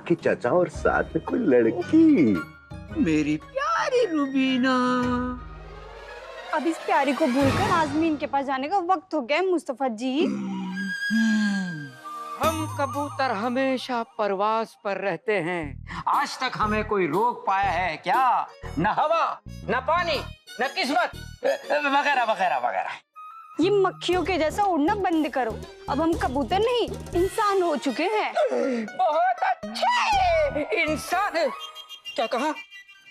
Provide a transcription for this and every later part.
आपके चाचा और साथ में कोई लड़की। मेरी प्यारी रुबीना। अब इस प्यारी को भूलकर आजमीन के पास जाने का वक्त हो गया है मुस्तफा जी। हम कबूतर हमेशा परवास पर रहते हैं। आज तक हमें कोई रोक पाया है क्या? न हवा, न पानी, न किस्मत, वगैरह वगैरह वगैरह। ये मक्खियों के जैसा उड़ना बंद करो। अब हम कबूतर नहीं इंसान हो चुके हैं। बहुत अच्छे इंसान। क्या कहा?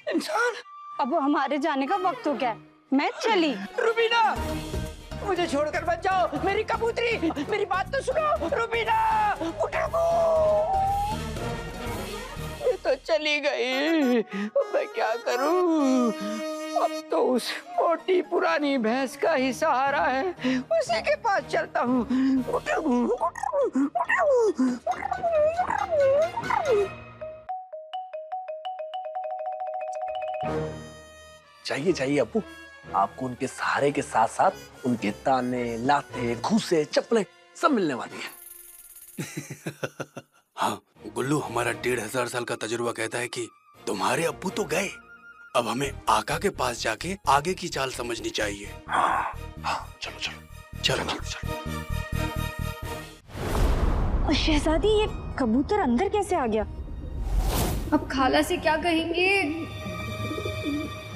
इंसान। अब हमारे जाने का वक्त हो गया है। मैं चली। रुबीना, मुझे छोड़कर मत जाओ। मेरी कबूतरी, मेरी बात तो सुनो। रुबीना, उठो। ये तो चली गई। अब मैं क्या करूं? अब तो उस मोटी पुरानी भैंस का ही सहारा है। उसी के पास चलता हूँ। चाहिए चाहिए अप्पू, आपको उनके सहारे के साथ साथ उनके ताने, लाते, घूसे, चप्पलें सब मिलने वाली है। हाँ गुल्लू, हमारा 1500 साल का तजुर्बा कहता है कि तुम्हारे अप्पू तो गए, अब हमें आका के पास जाके आगे की चाल समझनी चाहिए। हाँ, हाँ, चलो चलो चलो चलो। शहजादी, ये कबूतर अंदर कैसे आ गया? अब खाला से क्या कहेंगे?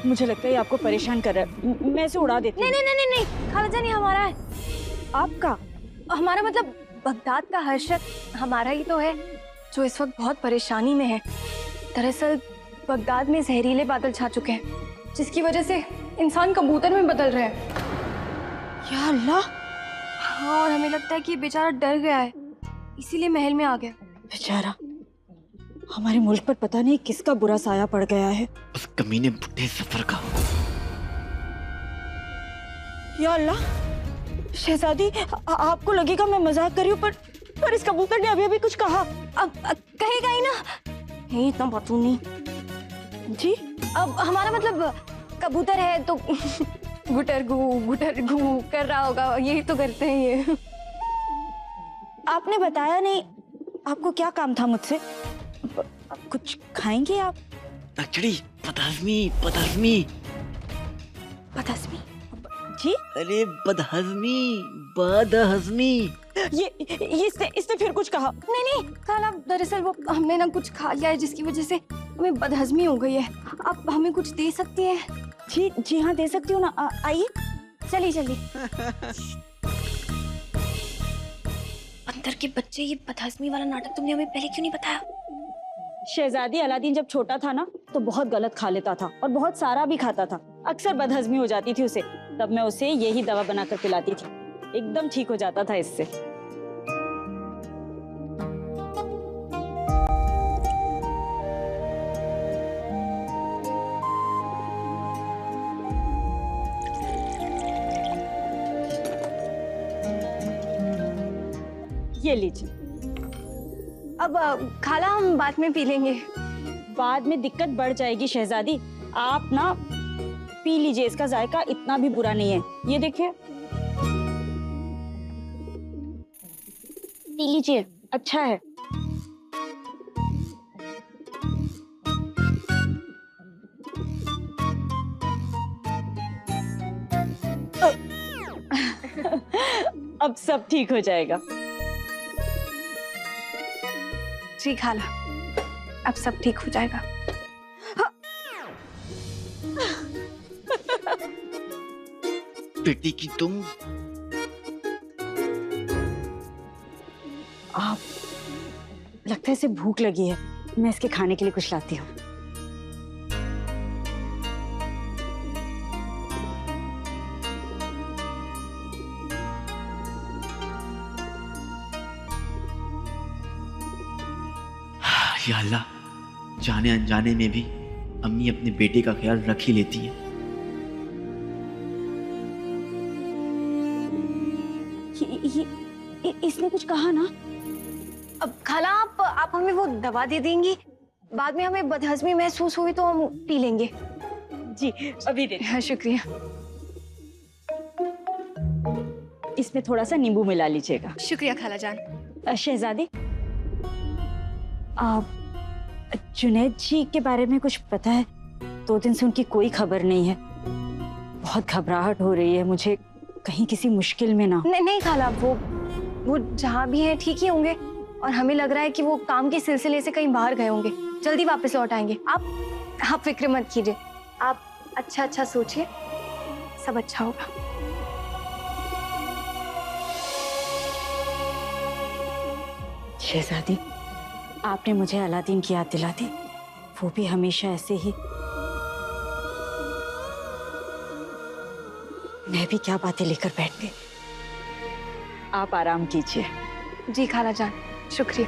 मुझे लगता है ये आपको परेशान कर रहा है। मैं इसे उड़ा देती हूँ। नहीं नहीं नहीं नहीं, खाला जान ये हमारा है। आपका? हमारा मतलब बगदाद का हर शख्स हमारा ही तो है, जो इस वक्त बहुत परेशानी में है। दरअसल बगदाद में जहरीले बादल छा चुके हैं, जिसकी वजह से इंसान कबूतर में बदल रहे हैं। या अल्लाह। हाँ, और हमें लगता है कि ये बेचारा डर गया है, इसीलिए महल में आ गया। बेचारा, हमारे मुल्क पर पता नहीं किसका बुरा साया पड़ गया है। उस कमीने बुढ़े सफर का। या अल्लाह। शहजादी, आपको लगेगा मैं मजाक कर रही हूँ, पर इस कबूतर ने अभी अभी कुछ कहा। अब कहेगा ही ना। नहीं, इतना बातू नहीं जी। अब हमारा मतलब कबूतर है तो गुटर गू कर रहा होगा, यही तो करते हैं ये। आपने बताया नहीं आपको क्या काम था मुझसे। कुछ खाएंगे आप? नचड़ी, बदहजमी बदहजमी। बदहजमी? जी? अरे बदहजमी बदहजमी। ये इसने फिर कुछ कहा? नहीं नहीं खाला, दरअसल वो हमने ना कुछ खा लिया है जिसकी वजह से हमें बदहजमी हो गई है। आप हमें कुछ दे सकती हैं? जी हाँ, दे सकती हूँ ना। आइए। चलिए। अंदर के बच्चे, ये बदहजमी वाला नाटक तुमने हमें पहले क्यों नहीं बताया? शहजादी, अलादीन जब छोटा था ना तो बहुत गलत खा लेता था और बहुत सारा भी खाता था। अक्सर बदहजमी हो जाती थी उसे, तब मैं उसे यही दवा बनाकर पिलाती थी। एकदम ठीक हो जाता था इससे। ये लीजिए। अब खाला हम बाद में पी लेंगे। बाद में दिक्कत बढ़ जाएगी शहजादी, आप ना पी लीजिए, इसका जायका इतना भी बुरा नहीं है। ये देखिए, पी लीजिए, अच्छा है। अब सब ठीक हो जाएगा। जी खाला, अब सब ठीक हो जाएगा। बेटी की तुम। आप, लगता है इसे भूख लगी है, मैं इसके खाने के लिए कुछ लाती हूँ। या अल्लाह, जाने अनजाने में भी अम्मी अपने बेटे का ख्याल रख ही लेती है। इसने कुछ कहा ना? अब खाला, आप हमें वो दवा दे देंगी, बाद में हमें बदहजमी महसूस हुई तो हम पी लेंगे। जी अभी दे। हाँ, शुक्रिया। इसमें थोड़ा सा नींबू मिला लीजिएगा। शुक्रिया खाला जान। शहजादी, आप जुनैद जी के बारे में कुछ पता है? 2 दिन से उनकी कोई खबर नहीं है। बहुत घबराहट हो रही है मुझे, कहीं किसी मुश्किल में ना हो। नहीं खाला, वो जहाँ भी हैं ठीक ही होंगे, और हमें लग रहा है कि वो काम के सिलसिले से कहीं बाहर गए होंगे, जल्दी वापस लौट आएंगे। आप फिक्र मत कीजिए, आप अच्छा सोचिए, सब अच्छा होगा। शहजादी, आपने मुझे अलादीन की याद दिला दी, वो भी हमेशा ऐसे ही। मैं भी क्या बातें लेकर बैठ गई। आप आराम कीजिए। जी खाला जान, शुक्रिया।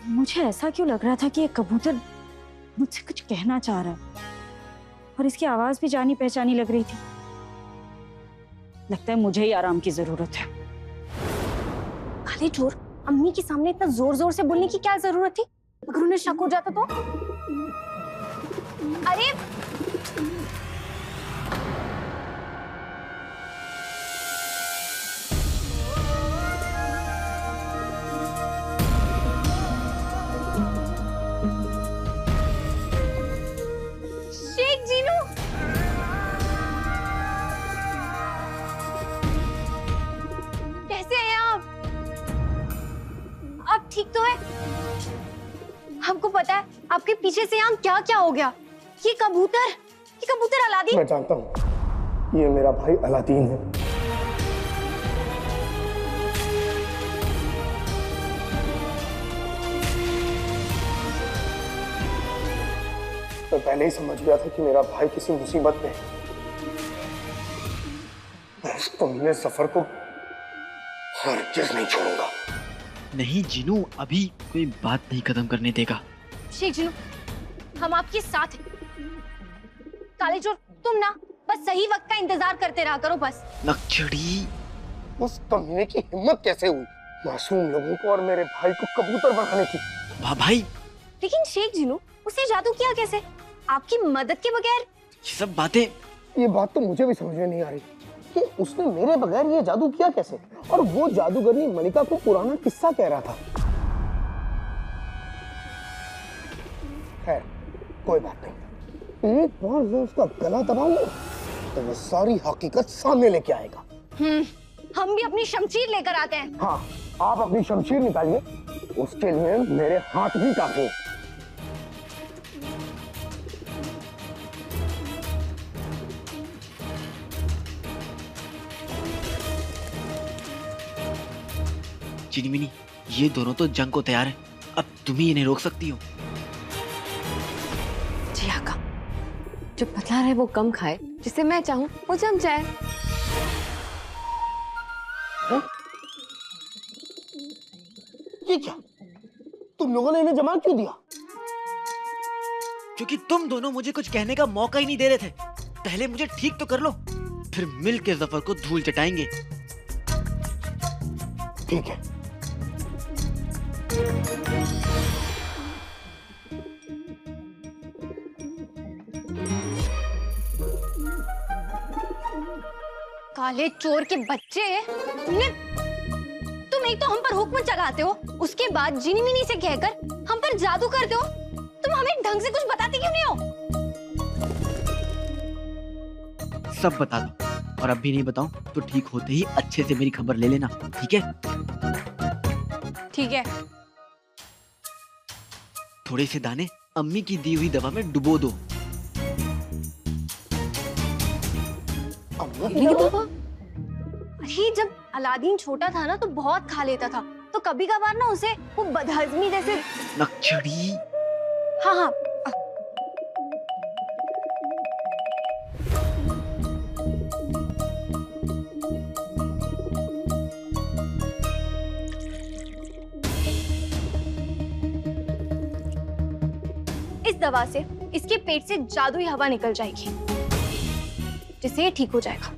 मुझे ऐसा क्यों लग रहा था कि ये कबूतर मुझसे कुछ कहना चाह रहा है, और इसकी आवाज भी जानी पहचानी लग रही थी। लगता है मुझे ही आराम की जरूरत है। खाली चोर, अम्मी के सामने इतना जोर जोर से बोलने की क्या जरूरत थी? अगर उन्हें शक हो जाता तो? अरे शेख जीनू, कैसे हैं आप ठीक तो है? हमको पता है आपके पीछे से यहाँ क्या क्या हो गया। ये कबूतर अलादीन। मैं जानता हूँ, ये मेरा भाई अलादीन है। मैं पहले ही समझ गया था कि मेरा भाई किसी मुसीबत में है। मैं उस कमीने सफर को हरगिज़ नहीं छोड़ूंगा। नहीं जीनू, अभी कोई बात नहीं खत्म करने देगा। शेख जीनू, हम आपके साथ हैं। काले चोर, तुम ना बस सही वक्त का इंतजार करते रहा करो बस। नक्चड़ी, उस कमीने की हिम्मत कैसे हुई मासूम लोगों को और मेरे भाई को कबूतर बनाने की? भाई लेकिन शेख जीनू, उसे जादू किया कैसे? आपकी मदद के बगैर? ये सब बातें, ये बात तो मुझे भी समझ में नहीं आ रही कि उसने मेरे बगैर ये जादू किया कैसे, और वो जादूगरनी मलिका को पुराना किस्सा कह रहा था। खैर, कोई बात नहीं। एक बार मैं उसका गला दबाऊंगा तो वो सारी हकीकत सामने लेके आएगा। हम भी अपनी शमशीर लेकर आते हैं। हाँ, आप अपनी शमशीर निकालिए, उसके लिए मेरे हाथ भी काफी हैं। चिनीमिनी, ये दोनों तो जंग को तैयार हैं। अब तुम ही इन्हें रोक सकती हो। जी आका, जो पतला रहे वो कम खाए, जिसे मैं चाहूँ वो जम जाए। ये क्या? तुम लोगों ने इन्हें जमा क्यों दिया? क्योंकि तुम दोनों मुझे कुछ कहने का मौका ही नहीं दे रहे थे। पहले मुझे ठीक तो कर लो, फिर मिल के जफर को धूल चटाएंगे। ठीक है। काले चोर के बच्चे, तुम एक तो हम पर हुक्म चलाते हो, उसके बाद जिनीमिनी से कहकर हम पर जादू करते हो। तुम हमें ढंग से कुछ बताते क्यों नहीं हो? सब बता दो, और अब भी नहीं बताऊं तो ठीक होते ही अच्छे से मेरी खबर ले लेना, ठीक है? ठीक है। थोड़े से दाने अम्मी की दी हुई दवा में डुबो दो। अरे जब अलादीन छोटा था ना तो बहुत खा लेता था, तो कभी कभार ना उसे वो बदहजमी जैसे। नक्चड़ी। हाँ हाँ। इस दवा से इसके पेट से जादुई हवा निकल जाएगी, जिससे ये ठीक हो जाएगा।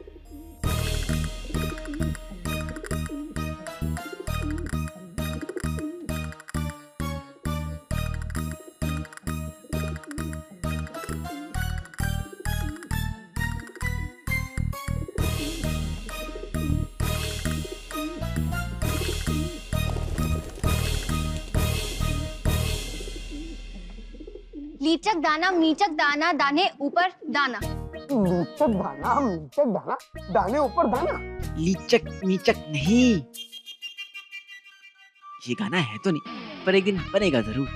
लीचक दाना मीचक दाना दाने ऊपर दाना। लीचक दाना मीचक दाना दाने ऊपर दाना। लीचक मीचक नहीं, ये गाना है तो नहीं, पर एक दिन बनेगा जरूर।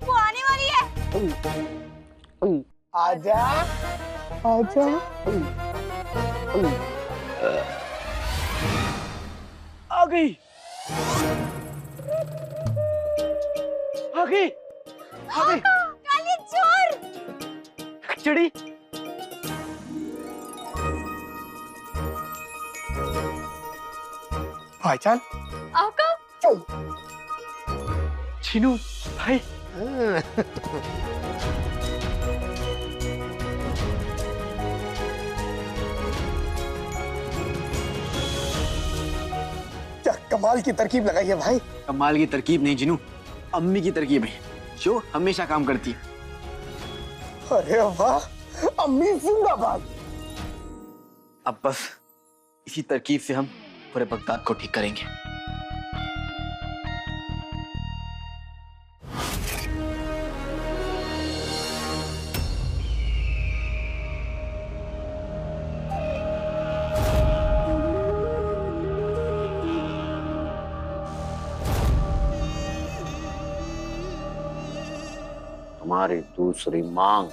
वो आने वाली है। आजा आजा। आ गई, आ गई, आ गई। काली चोर। चिड़ी, भाईजान आका। छीनू भाई। क्या कमाल की तरकीब लगाई है भाई। कमाल की तरकीब नहीं जिनू, अम्मी की तरकीब है जो हमेशा काम करती है। अरे वाह, अम्मी जिंदाबाद। अब बस इसी तरकीब से हम पूरे बगदाद को ठीक करेंगे। तुम्हारी दूसरी मांग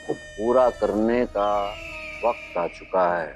को पूरा करने का वक्त आ चुका है।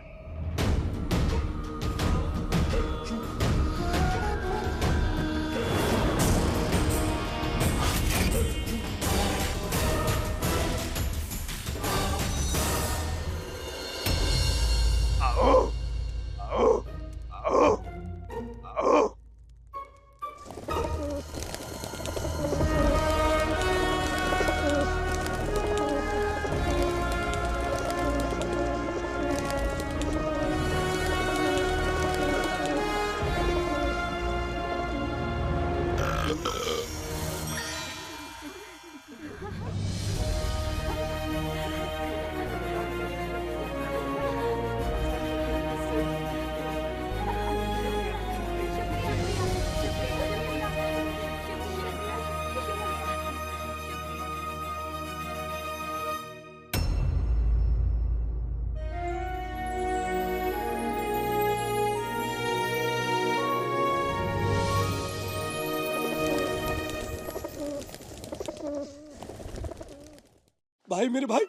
भाई मेरे भाई।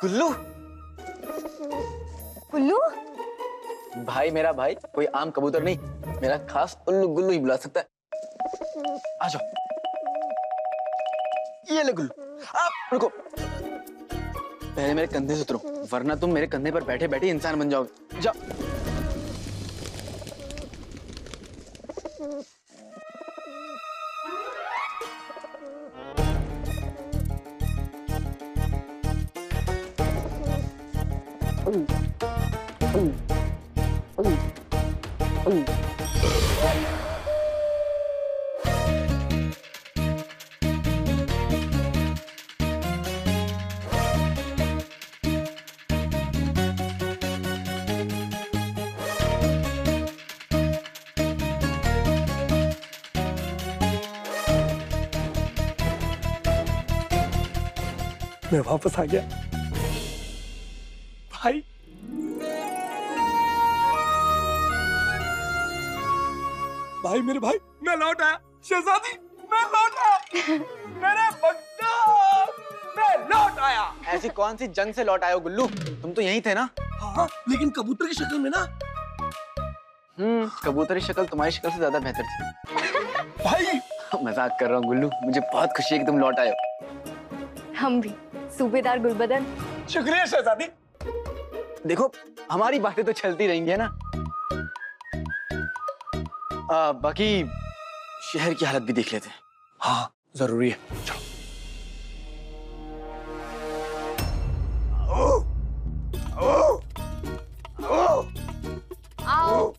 गुल्लू, उल्लू। भाई मेरा भाई कोई आम कबूतर नहीं, मेरा खास उल्लू गुल्लू ही बुला सकता है। आ जाओ, ये ले गुल्लू। आप रुको, पहले मेरे कंधे से उतरो, वरना तुम मेरे कंधे पर बैठे बैठे इंसान बन जाओगे। जाओ। मैं वापस आ गया भाई। भाई मेरे भाई, मैं लौट आया। शहजादी, मैं लौट आया। मेरे बगदाद, मैं लौट आया। ऐसी कौन सी जंग से लौट आए हो गुल्लू? तुम तो यहीं थे ना? हाँ, लेकिन कबूतर की शक्ल में ना। कबूतर की शक्ल तुम्हारी शक्ल से ज्यादा बेहतर थी। भाई मजाक कर रहा हूँ गुल्लू, मुझे बहुत खुशी है कि तुम लौट आए हो। हम भी सूबेदार गुलबदन। शुक्रिया शहजादी। देखो, हमारी बातें तो चलती रहेंगी है ना। बाकी शहर की हालत भी देख लेते हैं। हाँ, जरूरी है। चलो। आओ।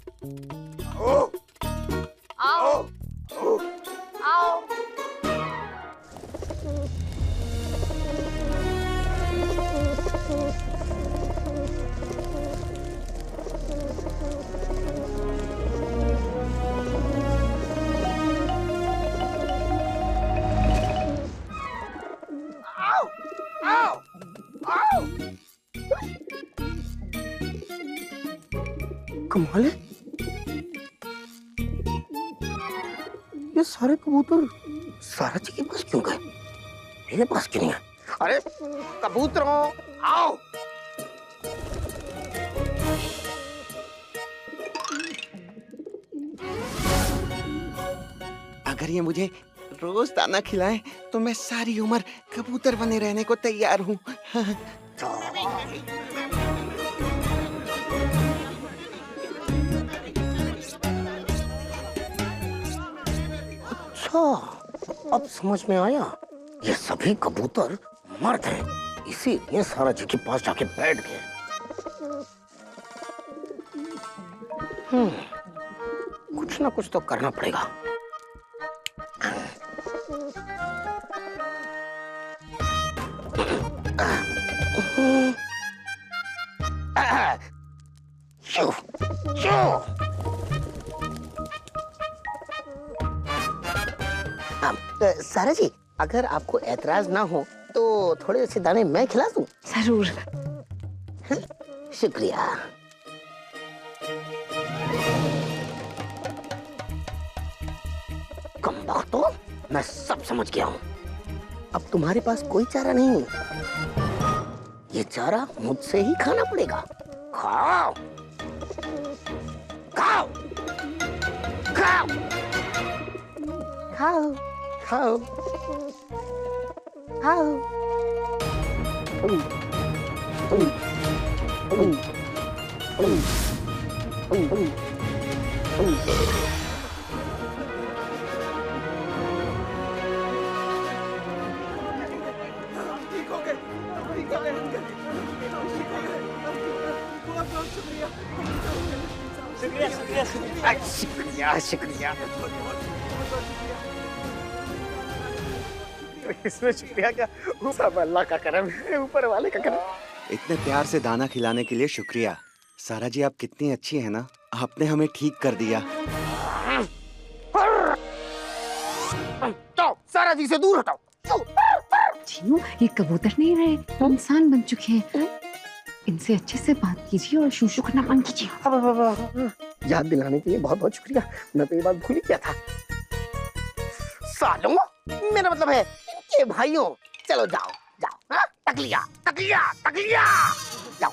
कमाल है, ये सारे कबूतर सारा जी के पास क्यों गए, मेरे पास क्यों नहीं है? अरे कबूतरों आओ। अगर ये मुझे रोज दाना खिलाएं तो मैं सारी उम्र कबूतर बने रहने को तैयार हूँ। अच्छा, अब समझ में आया, ये सभी कबूतर मर्द हैं, इसीलिए सारा जी के पास जाके बैठ गए। कुछ ना कुछ तो करना पड़ेगा। सारा जी, अगर आपको ऐतराज ना हो तो थोड़े से दाने मैं खिला दूं? जरूर। शुक्रिया। कमबख्तो, मैं सब समझ गया हूँ। अब तुम्हारे पास कोई चारा नहीं, ये चारा मुझसे ही खाना पड़ेगा। खाओ खाओ खाओ खाओ खाओ खाओ। शुक्रिया शुक्रिया। इसमें शुक्रिया क्या, सब अल्लाह का करम है, ऊपर वाले का करम। इतने प्यार से दाना खिलाने के लिए शुक्रिया। सारा जी आप कितनी अच्छी हैं ना, आपने हमें ठीक कर दिया। जाओ, सारा जी से दूर हटाओ। जीनू, ये कबूतर नहीं रहे, इंसान बन चुके हैं। इनसे अच्छे से बात कीजिए और शूशु का नाम कीजिए। याद दिलाने के लिए बहुत बहुत शुक्रिया, मैं तो ये बात भूल ही गया था। सालों, मेरा मतलब है कि भाइयों, चलो जाओ जाओ, हाँ? तकलिया तकलिया तकलिया, जाओ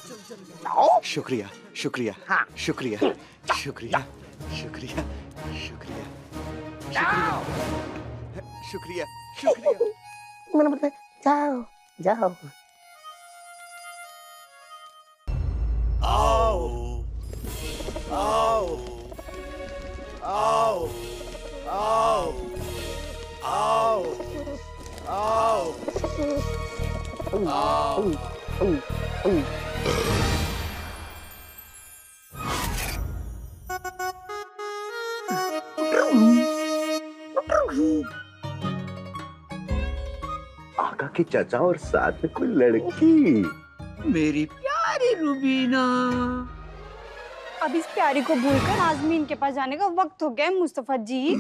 जाओ। शुक्रिया शुक्रिया। हाँ। शुक्रिया शुक्रिया शुक्रिया शुक्रिया जाओ। शुक्रिया शुक्रिया। मेरा मतलब है जाओ जाओ। आओ आओ आओ आओ आओ आओ आओ। आका के चाचा और साथ में कोई लड़की। मेरी प्यारी रुबीना। अब इस प्यारी को भूलकर आजमीन के पास जाने का वक्त हो गया मुस्तफा जी।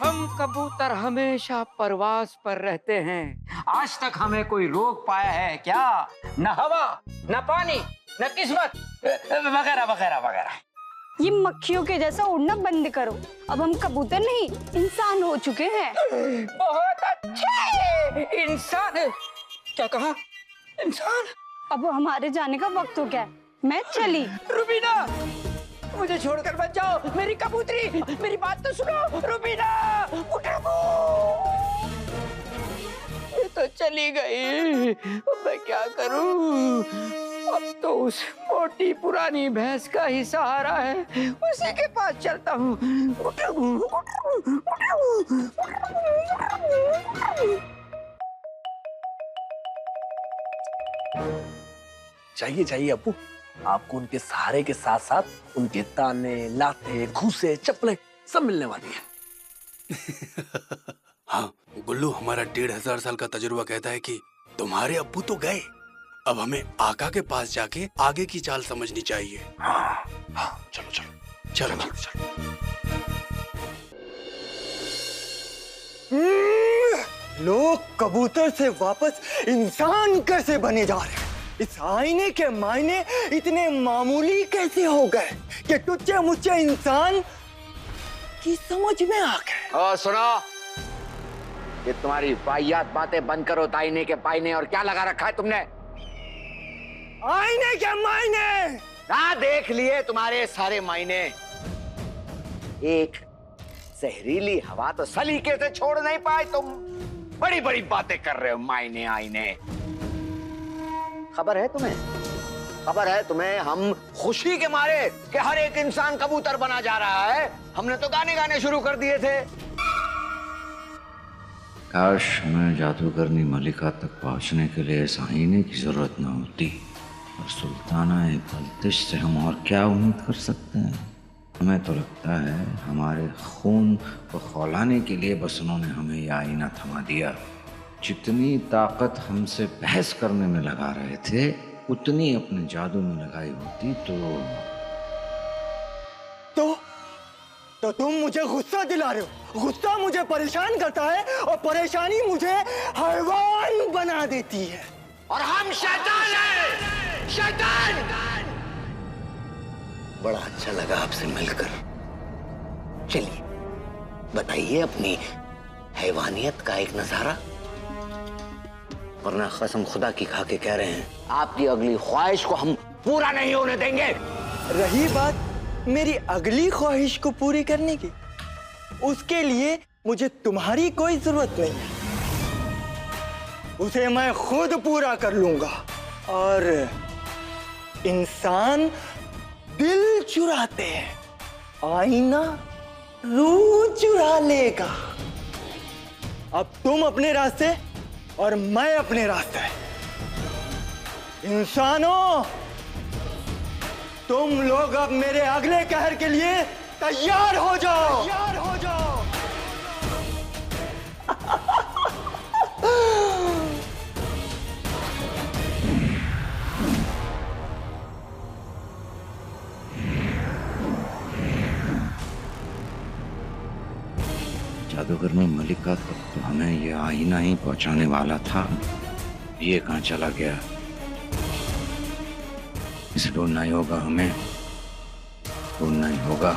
हम कबूतर हमेशा परवास पर रहते हैं। आज तक हमें कोई रोक पाया है क्या? न हवा, न पानी, न किस्मत, वगैरह वगैरह वगैरह। ये मक्खियों के जैसा उड़ना बंद करो। अब हम कबूतर नहीं, इंसान हो चुके हैं। बहुत अच्छे इंसान। क्या कहा? इंसान। अब हमारे जाने का वक्त हो गया, मैं चली। रुबीना, मुझे छोड़कर मत जाओ। मेरी कबूतरी, मेरी बात तो सुनो। रुबीना, उठो। ये तो चली गई, अब मैं क्या करूं? अब तो उस मोटी पुरानी भैंस का ही सहारा है, उसी के पास चलता हूँ। चाहिए चाहिए अप्पू, आपको उनके सहारे के साथ साथ उनके ताने, लाते, घूसे, चप्पलें सब मिलने वाली है। हाँ गुल्लू, हमारा 1500 साल का तजुर्बा कहता है कि तुम्हारे अब्बू तो गए, अब हमें आका के पास जाके आगे की चाल समझनी चाहिए। हाँ, हाँ, चलो चलो चलो चलो, चलो। लोग कबूतर से वापस इंसान कैसे बने जा रहे हैं, इस आईने के मायने इतने मामूली कैसे हो गए कि टुच्चे मुच्चे इंसान की समझ में आ गए? ओ सुनो, ये तुम्हारी वाहियात बातें बंद करो। आईने के पाइने और क्या लगा रखा है तुमने? आईने के मायने हाँ, देख लिए तुम्हारे सारे मायने। एक जहरीली हवा तो सलीके से छोड़ नहीं पाए तुम। बड़ी बड़ी बातें कर रहे हो, मायने आईने। खबर है तुम्हें? खबर है तुम्हें हम खुशी के मारे कि हर एक इंसान कबूतर बना जा रहा है, हमने तो गाने गाने शुरू कर दिए थे। काश हमें जादूगरनी मलिका तक पहुंचने के लिए इस आईने की जरूरत न होती। और सुल्ताना बल्तिश से हम और क्या उम्मीद कर सकते हैं? हमें तो लगता है हमारे खून को खौलाने के लिए बस उन्होंने हमें यह आईना थमा दिया। जितनी ताकत हमसे बहस करने में लगा रहे थे, उतनी अपने जादू में लगाई होती तो तुम मुझे गुस्सा दिला रहे हो। गुस्सा मुझे परेशान करता है और परेशानी मुझे हैवान बना देती है। और हम शैतान हैं, शैतान। बड़ा अच्छा लगा आपसे मिलकर। चलिए बताइए अपनी हैवानियत का एक नजारा, वरना कसम खुदा की खा के कह रहे हैं आपकी अगली ख्वाहिश को हम पूरा नहीं होने देंगे। रही बात मेरी अगली ख्वाहिश को पूरी करने की, उसके लिए मुझे तुम्हारी कोई जरूरत नहीं है। उसे मैं खुद पूरा कर लूंगा। और इंसान दिल चुराते हैं, आईना रूह चुरा लेगा। अब तुम अपने रास्ते और मैं अपने रास्ते। इंसानों, तुम लोग अब मेरे अगले कहर के लिए तैयार हो जाओ। तैयार हो जाओ। जादूगरनी मलिका तक तो हमें यह आईना ही पहुंचाने वाला था। ये कहां चला गया? इसे ढूंढना ही होगा, हमें ढूंढना ही होगा।